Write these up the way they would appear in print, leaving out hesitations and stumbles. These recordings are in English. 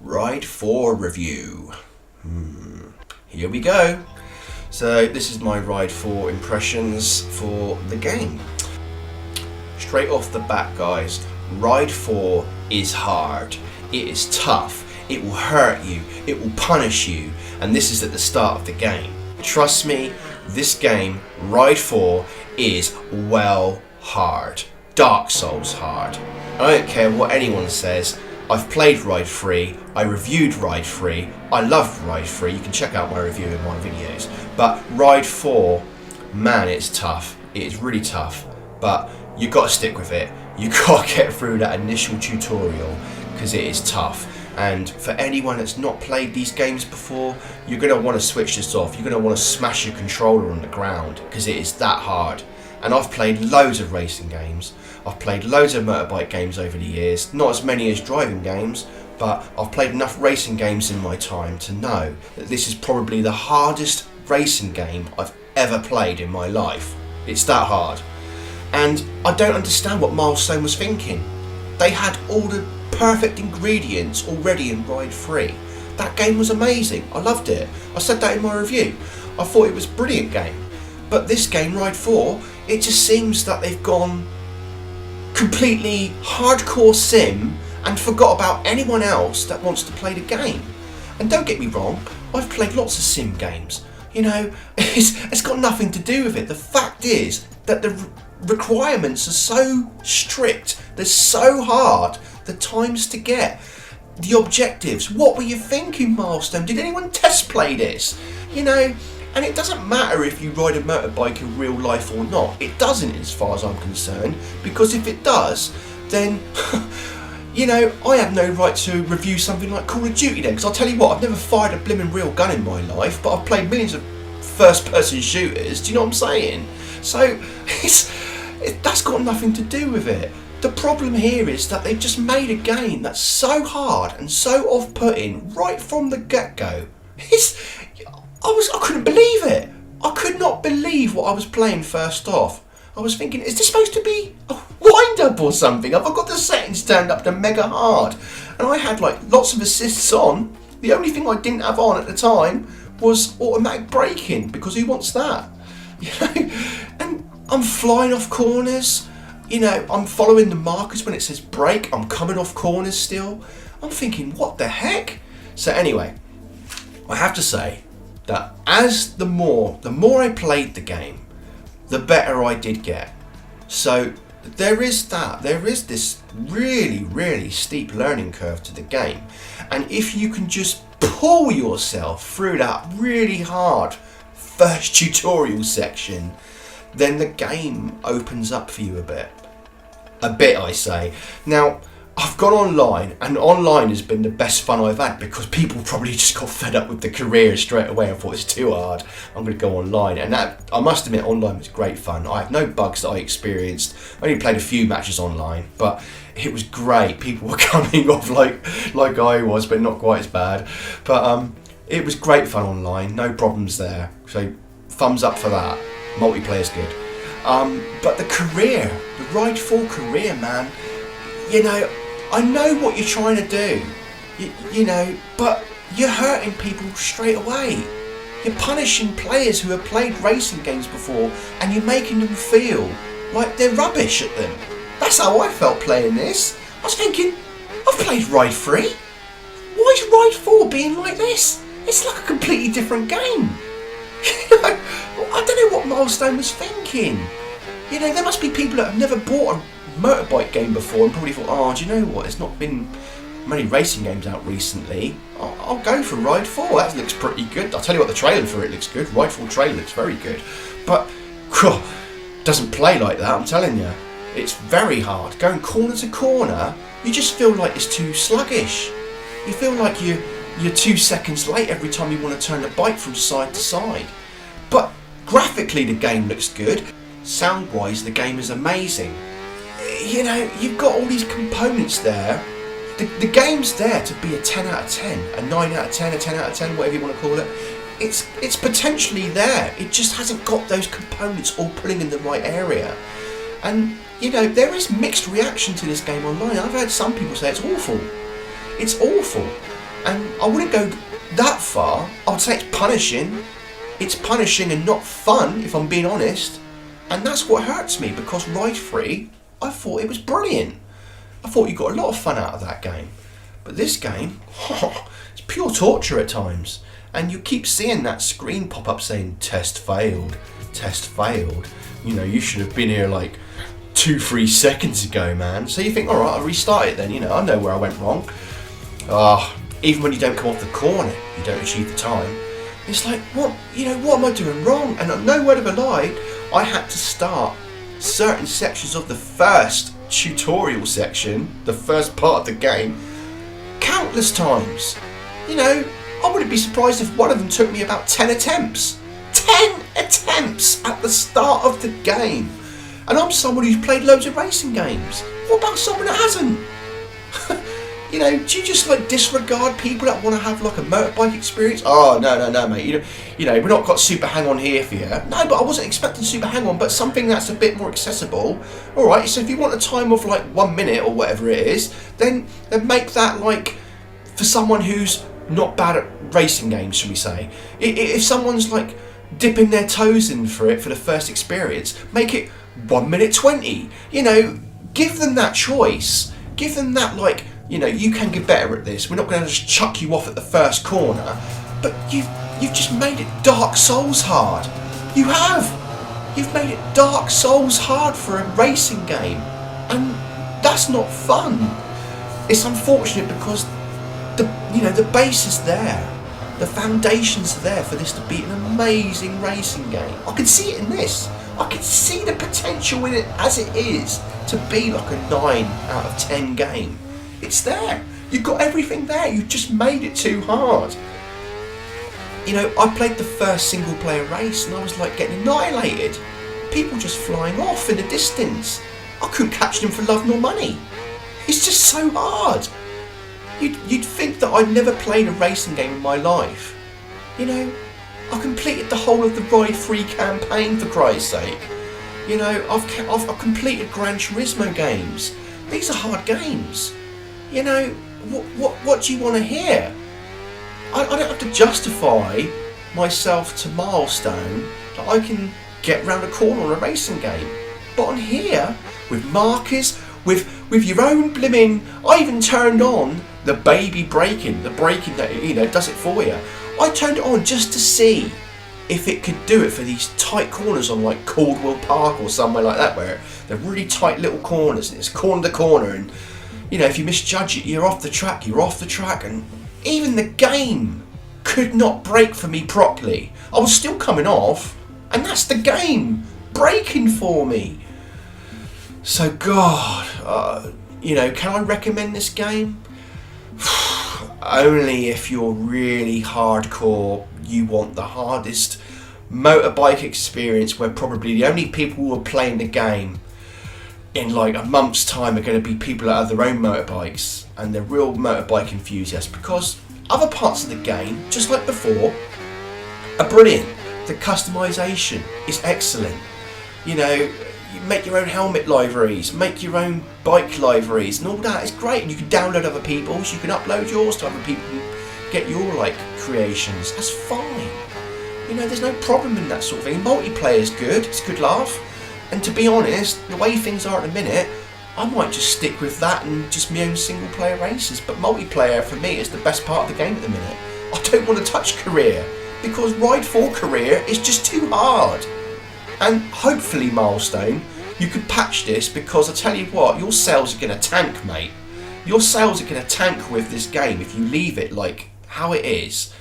Ride 4 review. Here we go. So this is my Ride 4 impressions for the game. Straight off the bat, guys, Ride 4 is hard. It is tough. It will hurt you. It will punish you. And this is at the start of the game. Trust me, this game, Ride 4, is hard. Dark Souls hard. I don't care what anyone says. I've played Ride 3, I reviewed Ride 3, I loved Ride 3, you can check out my review in my videos. But Ride 4, man, it's tough. It is really tough. But you got to stick with it. You got to get through that initial tutorial because it is tough. And for anyone that's not played these games before, you're going to want to switch this off. You're going to want to smash your controller on the ground because it is that hard. And I've played loads of racing games. I've played loads of motorbike games over the years. Not as many as driving games, but I've played enough racing games in my time to know that this is probably the hardest racing game I've ever played in my life. It's that hard. And I don't understand what Milestone was thinking. They had all the perfect ingredients already in Ride 3. That game was amazing. I loved it. I said that in my review. I thought it was a brilliant game. But this game, Ride 4, it just seems that they've gone completely hardcore sim and forgot about anyone else that wants to play the game. And don't get me wrong, I've played lots of sim games. You know, it's got nothing to do with it. The fact is that the requirements are so strict, they're so hard, the times to get, the objectives. What were you thinking, Milestone? Did anyone test play this? You know, and it doesn't matter if you ride a motorbike in real life or not. It doesn't, as far as I'm concerned, because if it does, then you know, I have no right to review something like Call of Duty then, because I'll tell you what, I've never fired a blimmin' real gun in my life, but I've played millions of first-person shooters. Do you know what I'm saying? So that's got nothing to do with it. The problem here is that they've just made a game that's so hard and so off-putting right from the get-go. I couldn't believe it. I could not believe what I was playing first off. I was thinking, is this supposed to be a wind-up or something? Have I got the settings turned up to mega hard? And I had like lots of assists on. The only thing I didn't have on at the time was automatic braking, because who wants that? You know, and I'm flying off corners. You know, I'm following the markers when it says brake. I'm coming off corners still. I'm thinking, what the heck? So anyway, I have to say that as the more I played the game, the better I did get. So there is this really, really steep learning curve to the game. And if you can just pull yourself through that really hard first tutorial section, then the game opens up for you a bit. A bit, I say. Now, I've gone online, and online has been the best fun I've had, because people probably just got fed up with the career straight away and thought it's too hard, I'm going to go online. And that, I must admit, online was great fun. I had no bugs that I experienced. I only played a few matches online, but it was great. People were coming off like I was, but not quite as bad. But it was great fun online, no problems there. So thumbs up for that. Multiplayer's good. But the career, the Ride 4 career, man, you know, I know what you're trying to do, you know, but you're hurting people straight away. You're punishing players who have played racing games before, and you're making them feel like they're rubbish at them. That's how I felt playing this. I was thinking, I've played Ride 3. Why is Ride 4 being like this? It's like a completely different game. You know, I don't know what Milestone was thinking. You know, there must be people that have never bought a motorbike game before and probably thought, oh, do you know what, there's not been many racing games out recently. I'll go for Ride 4. That looks pretty good. I'll tell you what, the trailer for it looks good. Ride 4 trailer looks very good. But doesn't play like that, I'm telling you. It's very hard. Going corner to corner, you just feel like it's too sluggish. You feel like you're 2 seconds late every time you want to turn the bike from side to side. But graphically the game looks good. Sound-wise the game is amazing. You know, you've got all these components there. The game's there to be a 10 out of 10, a 9 out of 10, a 10 out of 10, whatever you want to call it. It's potentially there. It just hasn't got those components all pulling in the right area. And, you know, there is mixed reaction to this game online. I've heard some people say it's awful. It's awful. And I wouldn't go that far. I would say it's punishing. It's punishing and not fun, if I'm being honest. And that's what hurts me, because Ride Free, I thought it was brilliant. I thought you got a lot of fun out of that game. But this game, it's pure torture at times. And you keep seeing that screen pop up saying, test failed, test failed. You know, you should have been here like 2-3 seconds ago, man. So you think, alright, I'll restart it then, you know, I know where I went wrong. Even when you don't come off the corner, you don't achieve the time. It's like, what am I doing wrong? And no word of a lie, I had to start certain sections of the first tutorial section, the first part of the game, countless times. You know, I wouldn't be surprised if one of them took me about 10 attempts. 10 attempts at the start of the game. And I'm someone who's played loads of racing games. What about someone that hasn't? You know, do you just like disregard people that want to have like a motorbike experience? Oh, no, mate. You know, we've not got Super Hang-On here for you. No, but I wasn't expecting Super Hang-On, but something that's a bit more accessible. All right, so if you want a time of like 1 minute or whatever it is, then make that like for someone who's not bad at racing games, shall we say. If someone's like dipping their toes in for it for the first experience, make it 1 minute 20. You know, give them that choice. Give them that like, you know, you can get better at this. We're not going to just chuck you off at the first corner. But you've just made it Dark Souls hard. You have. You've made it Dark Souls hard for a racing game. And that's not fun. It's unfortunate because the base is there. The foundations are there for this to be an amazing racing game. I can see it in this. I can see the potential in it as it is to be like a 9 out of 10 game. It's there. You've got everything there. You just made it too hard. You know, I played the first single player race and I was like getting annihilated. People just flying off in the distance. I couldn't catch them for love nor money. It's just so hard. You'd think that I'd never played a racing game in my life. You know, I completed the whole of the Ride Free campaign, for Christ's sake. You know, I've completed Gran Turismo games. These are hard games. You know, what do you want to hear? I don't have to justify myself to Milestone that I can get round a corner on a racing game. But on here, with markers, with your own blimmin', I even turned on the baby braking, the braking that, you know, does it for you. I turned it on just to see if it could do it for these tight corners on like Caldwell Park or somewhere like that, where they're really tight little corners and it's corner to corner, and you know, if you misjudge it, you're off the track, and even the game could not brake for me properly. I was still coming off, and that's the game braking for me. So God, you know, can I recommend this game? Only if you're really hardcore, you want the hardest motorbike experience, where probably the only people who are playing the game in like a month's time are going to be people that have their own motorbikes and they're real motorbike enthusiasts, because other parts of the game, just like before, are brilliant. The customization is excellent. You know, you make your own helmet liveries, make your own bike liveries, and all that is great. And you can download other people's, you can upload yours to other people and get your like creations. That's fine. You know, there's no problem in that sort of thing. Multiplayer is good, it's a good laugh. And to be honest, the way things are at the minute, I might just stick with that and just my own single player races. But multiplayer for me is the best part of the game at the minute. I don't want to touch career, because Ride 4 career is just too hard. And hopefully, Milestone, you could patch this, because I tell you what, your sales are going to tank, mate. Your sales are going to tank with this game if you leave it like how it is,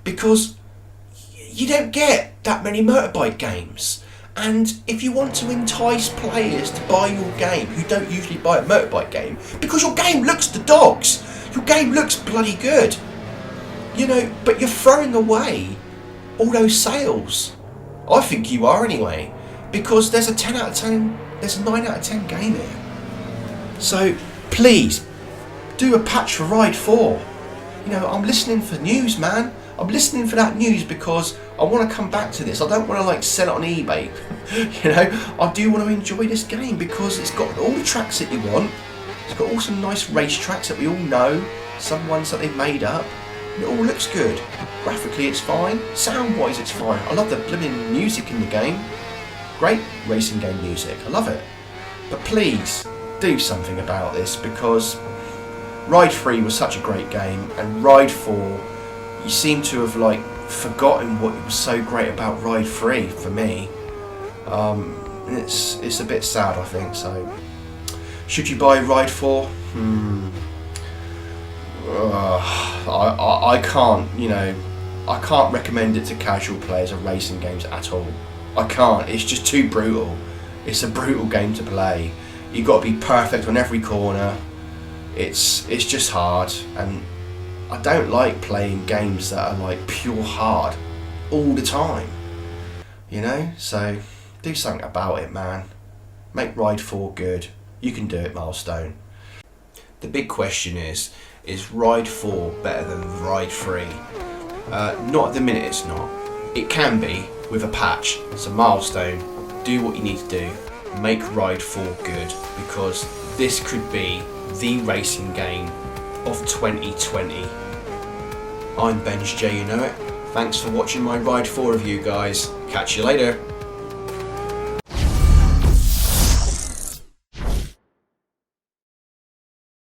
because you don't get that many motorbike games. And if you want to entice players to buy your game who don't usually buy a motorbike game, because your game looks the dogs, your game looks bloody good, you know, but you're throwing away all those sales. I think you are anyway, because there's a 10 out of 10, there's a 9 out of 10 game here. So please do a patch for Ride 4. You know, I'm listening for news, man. I'm listening for that news, because I want to come back to this. I don't want to like sell it on eBay. You know, I do want to enjoy this game, because it's got all the tracks that you want. It's got all some nice race tracks that we all know, some ones that they've made up. It all looks good. Graphically it's fine, sound-wise it's fine. I love the blooming music in the game. Great racing game music, I love it. But please, do something about this, because Ride 3 was such a great game, and Ride 4, you seem to have like forgotten what was so great about Ride 3 for me. And it's a bit sad, I think. So, should you buy Ride 4? I can't, I can't recommend it to casual players of racing games at all. I can't. It's just too brutal. It's a brutal game to play. You've got to be perfect on every corner. It's just hard, and I don't like playing games that are like pure hard all the time. So do something about it, man. Make Ride 4 good. You can do it, Milestone. The big question is Ride 4 better than Ride 3? Not at the minute, it's not. It can be with a patch. So Milestone, do what you need to do. Make Ride 4 good, because this could be the racing game of 2020. I'm Benj J, you know it. Thanks for watching my Ride 4 review, guys. Catch you later.